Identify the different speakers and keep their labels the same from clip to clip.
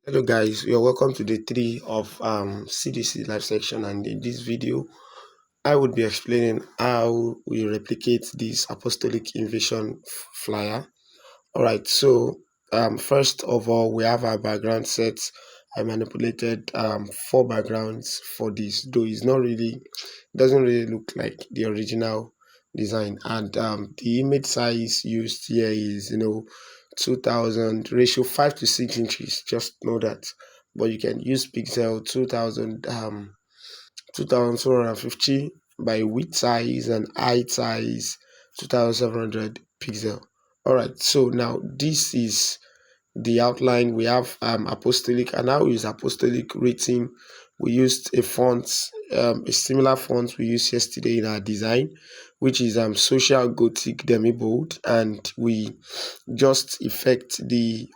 Speaker 1: Hello guys, you're welcome to day 3 of CDC live section, and in this video I would be explaining how we replicate this apostolic invasion flyer. Alright, so first of all we have our background set. I manipulated 4 backgrounds for this, though it's not really, doesn't really look like the original design, and the image size used here is 2000 ratio 5 to 6 inches, just know that. But you can use pixel 2250 by width size and height size 2700 pixel. All right, so now this is the outline. We have apostolic, and now is apostolic rating. We used a font, a similar font we used yesterday in our design, which is social gothic demi bold, and we just effect the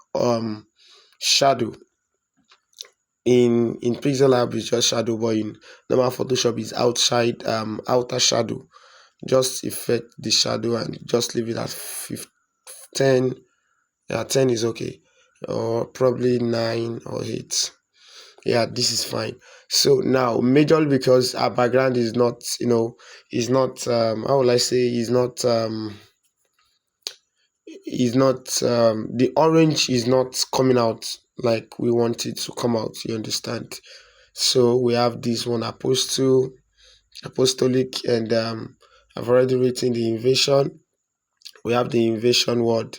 Speaker 1: shadow in pixel lab is just shadow, but in normal Photoshop is outside outer shadow. Just effect the shadow and just leave it at 10. Yeah, 10 is okay, or probably 9 or 8. Yeah, this is fine. So now majorly because our background is not, is not how will I say, is not the orange is not coming out like we want it to come out, you understand. So we have this one apostolic, and I've already written the invasion. We have the invasion word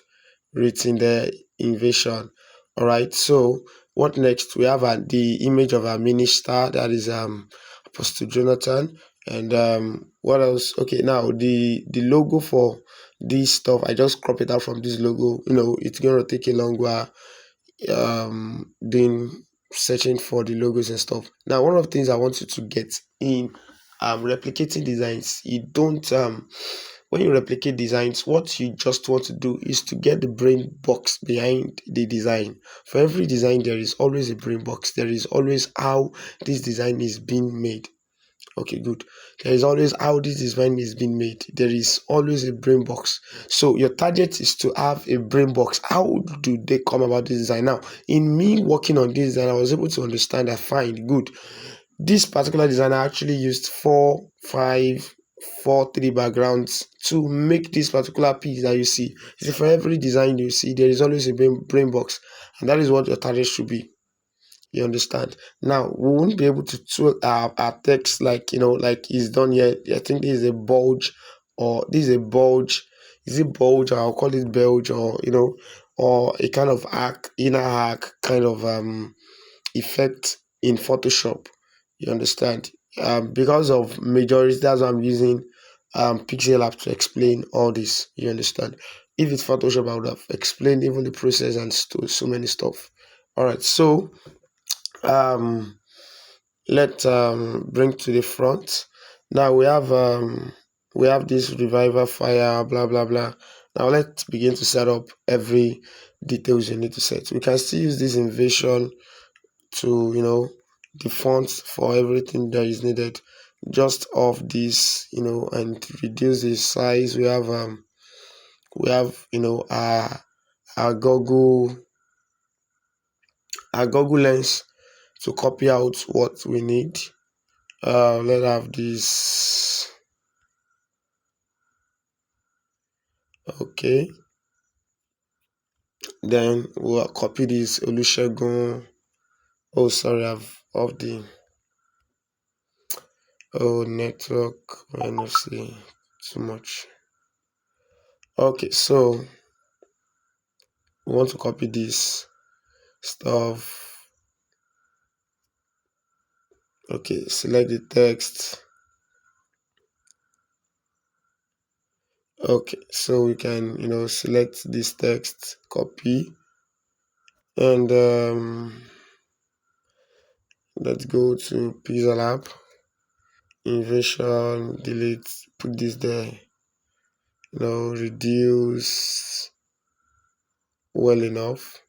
Speaker 1: written there, invasion. All right, so what next? We have the image of our minister, that is Apostle Jonathan. And what else? Okay, now the logo for this stuff, I just crop it out from this logo. It's gonna take a long while doing searching for the logos and stuff. Now, one of the things I want you to get in replicating designs, you don't when you replicate designs, what you just want to do is to get the brain box behind the design. For every design, there is always a brain box. There is always how this design is being made. Okay, good. There is always how this design is being made. There is always a brain box. So your target is to have a brain box. How do they come about this design? Now, in me working on this design, I was able to understand that fine, good. This particular design, I actually used 4, 5, 4, 3 backgrounds to make this particular piece that you see. You see, for every design you see, there is always a brain box, and that is what your target should be. You understand? Now we won't be able to tweak our text like like it's done here. I think this is a bulge, or this is a bulge. Is it bulge, or I'll call it bulge, or or a kind of arc, inner arc kind of effect in Photoshop. You understand? Because of majority, that's why I'm using Pixel Lab to explain all this. You understand? If it's Photoshop, I would have explained even the process and so many stuff. All right, so um let's bring to the front. Now we have this reviver fire, blah blah blah. Now let's begin to set up every details you need to set. We can still use this invasion to the fonts for everything that is needed, just off this, and reduce the size. We have our Google lens to copy out what we need. Let's have this. Okay, then we'll copy this Olusegun. Oh, sorry, I've off the network. Let me see too much. Okay, so we want to copy this stuff. Okay, select the text. Okay, so we can select this text, copy, and let's go to Pixel Lab, invasion, delete, put this there, reduce well enough,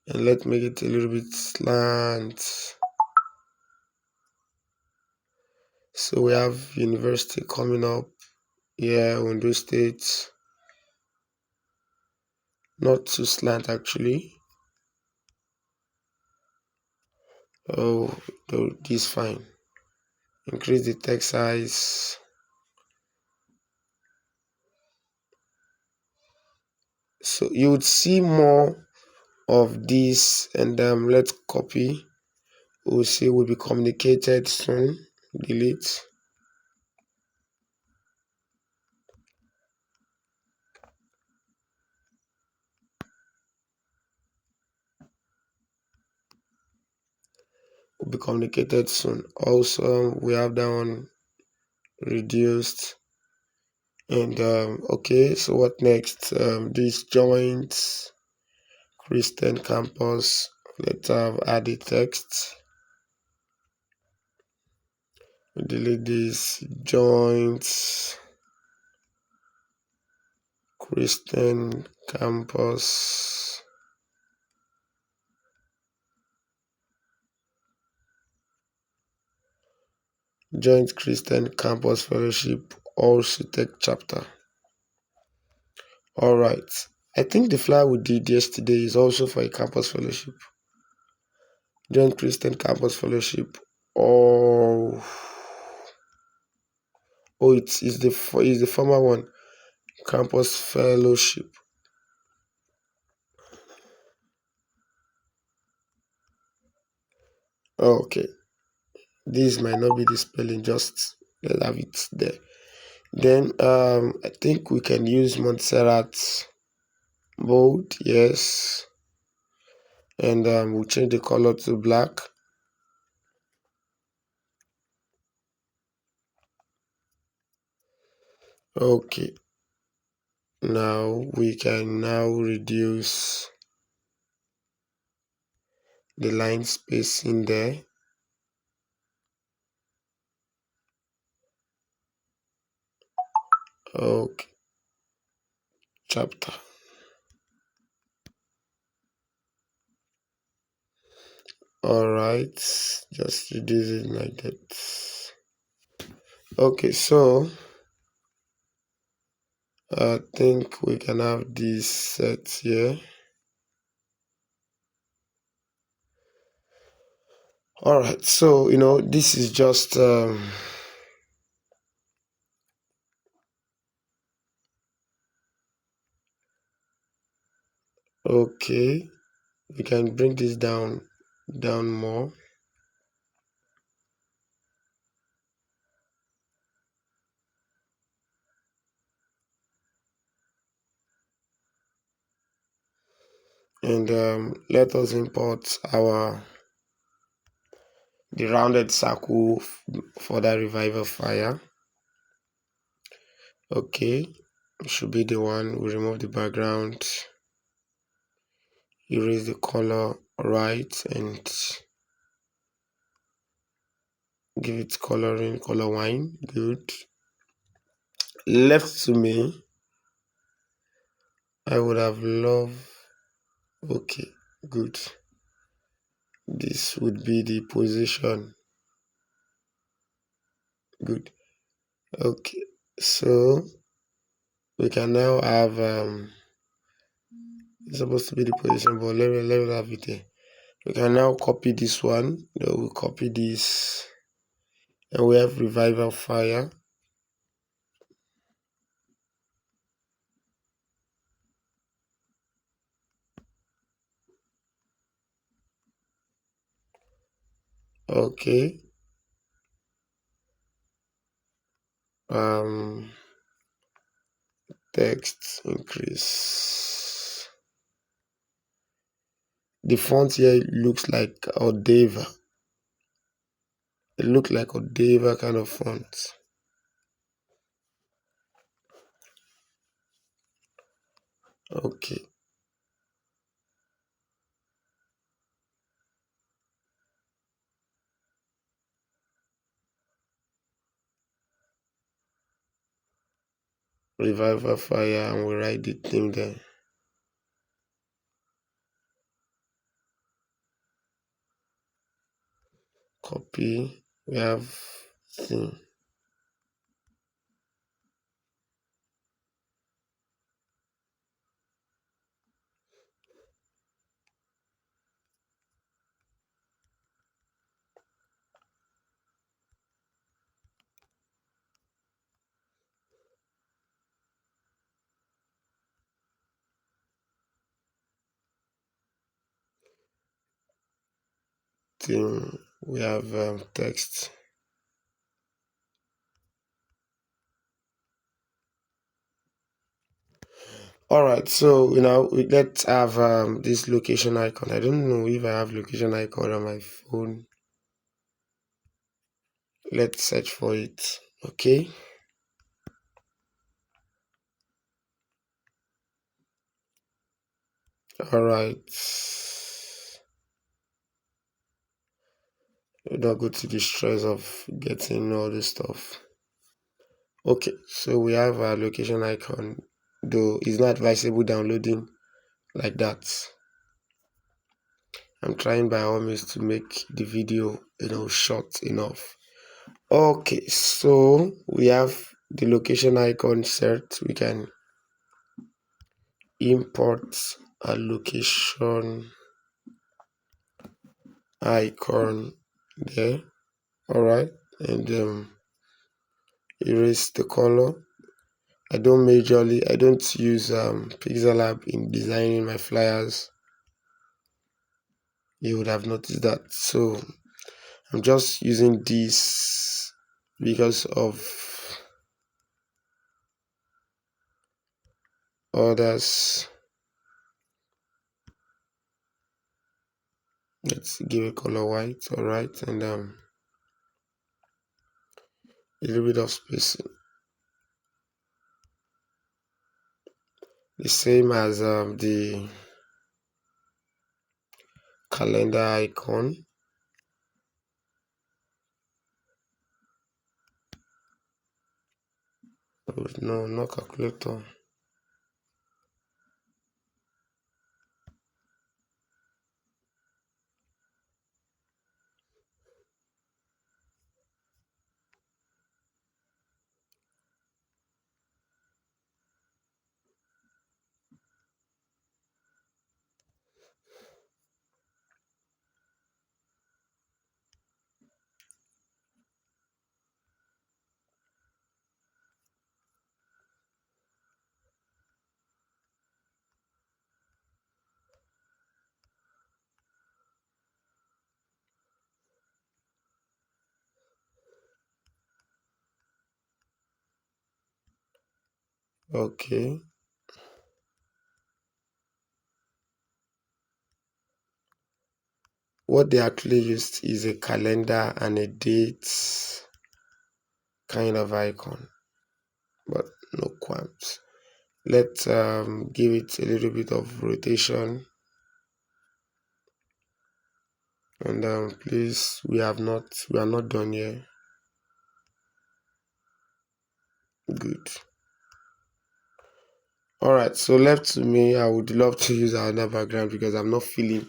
Speaker 1: and let's make it a little bit slant. So we have university coming up here, Ondo State. Not too slant actually. Oh, this fine. Increase the text size. So you would see more of this, and let's copy. We'll say will be communicated soon. Delete. Will be communicated soon. Also, we have that one reduced. And okay, so what next? This joint Christian campus. Let's have added text. Delete this joint Christian campus. Joint Christian Campus Fellowship also Tech chapter. All right. I think the flyer we did yesterday is also for a campus fellowship. Joint Christian Campus Fellowship. Oh, it's the former one. Campus Fellowship. Okay. This might not be the spelling, just let's have it there. Then I think we can use Montserrat bold, yes. And we'll change the color to black. Okay. Now we can now reduce the line spacing there. Okay, chapter. All right, just reduce it like that. Okay, so I think we can have this set here. All right, so this is just okay. We can bring this down more. And let us import the rounded circle for that revival fire. Okay, should be the one. We remove the background, erase the color right, and give it coloring, color wine. Good. Left to me, I would have loved. Okay, good. This would be the position. Good. Okay, so we can now have it's supposed to be the position, but let me have it there. We can now copy this one. Then we copy this, and we have revival fire. Okay. Um, text increase. The font here looks like Odeva. It looks like Odeva kind of font. Okay. Revival fire, and we write the theme there. Copy. We have theme. theme, we have text. All right, so let's have this location icon. I don't know if I have location icon on my phone. Let's search for it. Okay. All right. We don't go to the stress of getting all this stuff. Okay, so we have our location icon, though it's not advisable downloading like that. I'm trying by all means to make the video short enough. Okay, so we have the location icon set. We can import a location icon there. All right, and erase the color. I don't use Pixel in designing my flyers. You would have noticed that. So I'm just using this because of others. Let's give it color white. All right, and a little bit of spacing, the same as the calendar icon. No, not calculator. Okay. What they actually used is a calendar and a date kind of icon, but no qualms. Let's give it a little bit of rotation, and please, we are not done here. Good. All right, so left to me, I would love to use another background because I'm not feeling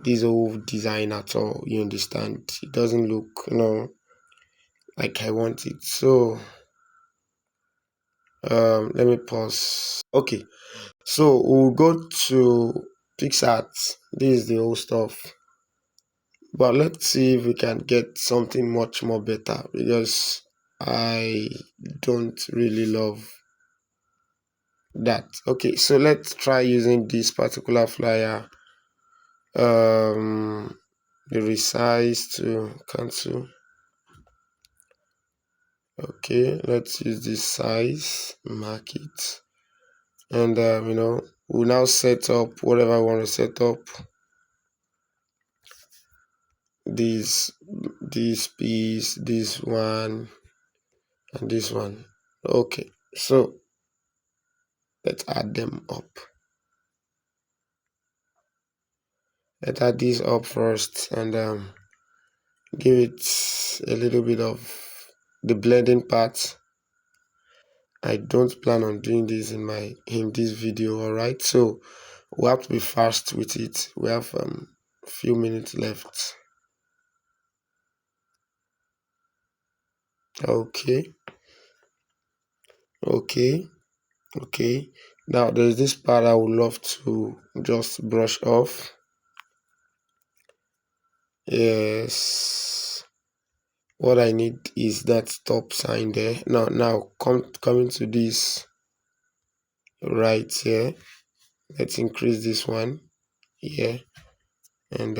Speaker 1: this whole design at all. You understand? It doesn't look like I want it. So let me pause. Okay, so we'll go to PixArt. This is the old stuff, but let's see if we can get something much more better because I don't really love that. Okay, so let's try using this particular flyer. The resize to cancel. Okay, let's use this size, mark it, and we'll now set up whatever I want to set up. This piece, this one, and this one. Okay, so let's add them up. Let's add this up first and give it a little bit of the blending part. I don't plan on doing this in this video. All right, so we have to be fast with it. We have a few minutes left. Okay. Now there's this part I would love to just brush off. Yes, what I need is that stop sign there. Now coming to this right here, let's increase this one here and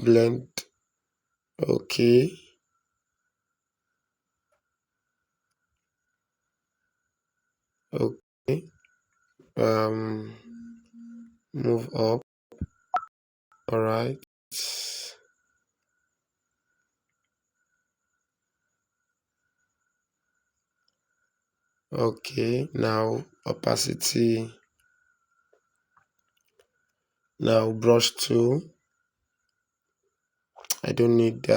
Speaker 1: blend Okay. Okay. Um, move up. All right. Okay. Now opacity. Now brush tool. I don't need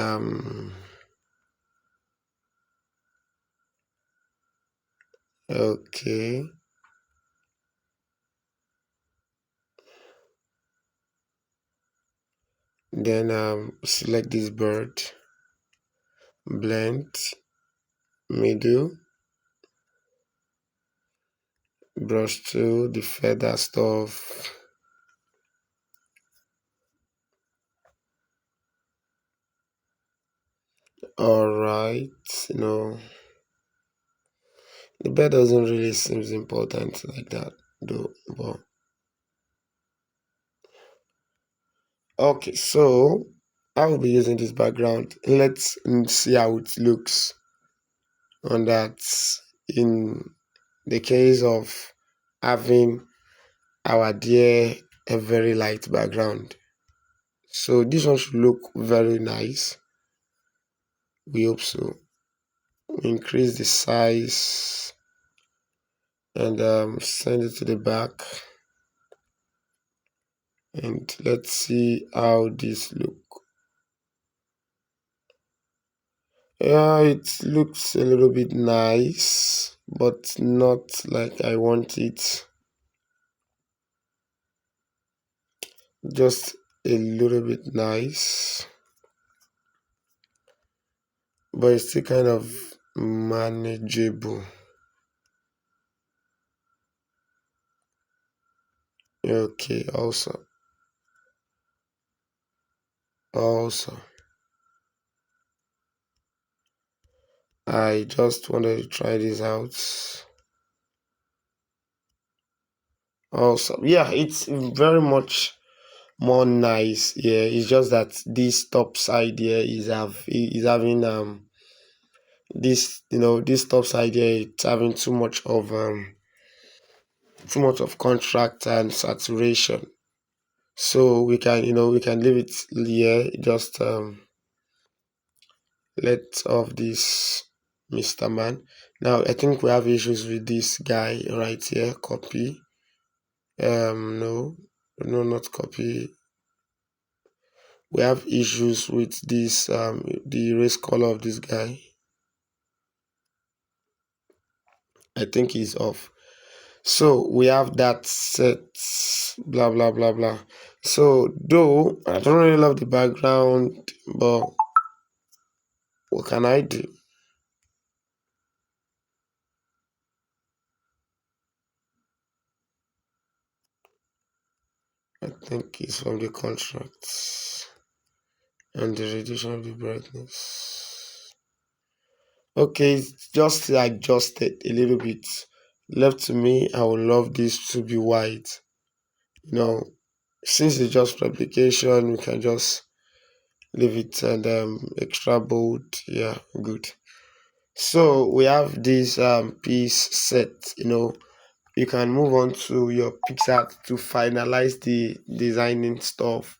Speaker 1: okay. Then select this bird. Blend. Middle. Brush tool. The feather stuff. All right. The bed doesn't really seem important like that though. But okay, so I will be using this background. Let's see how it looks on that in the case of having our dear a very light background. So this one should look very nice. We hope so. Increase the size and send it to the back. And let's see how this look. Yeah, it looks a little bit nice, but not like I want it. Just a little bit nice, but it's still kind of manageable. Okay, also, I just wanted to try this out. Also, yeah, it's very much more nice. Yeah, it's just that this top side here is having this top side here it's having too much of contrast and saturation. So we can leave it here. Just let off this Mr. Man. Now I think we have issues with this guy right here. Copy. No, no, not copy. We have issues with this the erase color of this guy. I think he's off. So we have that set, blah blah blah blah. So though I don't really love the background, but what can I do? I think it's from the contracts and the reduction of the brightness. Okay, it's just adjusted a little bit. Left to me, I would love this to be white. Since it's just replication, we can just leave it and extra bold. Yeah, good. So we have this piece set. You can move on to your PixArt to finalize the designing stuff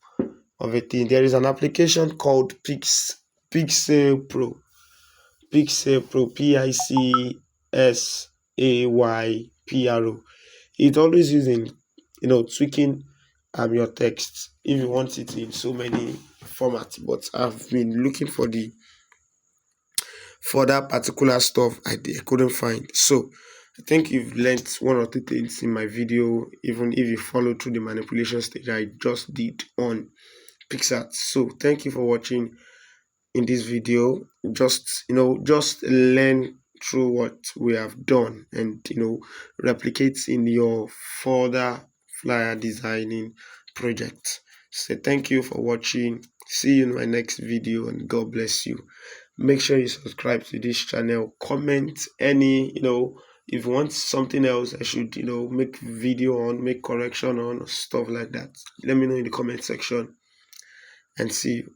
Speaker 1: of a thing. There is an application called Pixel Pro. Pixel Pro, Pixaypro. It's always using, tweaking your text if you want it in so many formats. But I've been looking for that particular stuff I couldn't find. So I think you've learned one or two things in my video, even if you follow through the manipulation stage I just did on PixArt. So thank you for watching in this video. Just learn through what we have done and replicate in your further flyer designing project. So thank you for watching. See you in my next video and God bless you. Make sure you subscribe to this channel. Comment if you want something else I should make video on, make correction on, stuff like that. Let me know in the comment section and see you.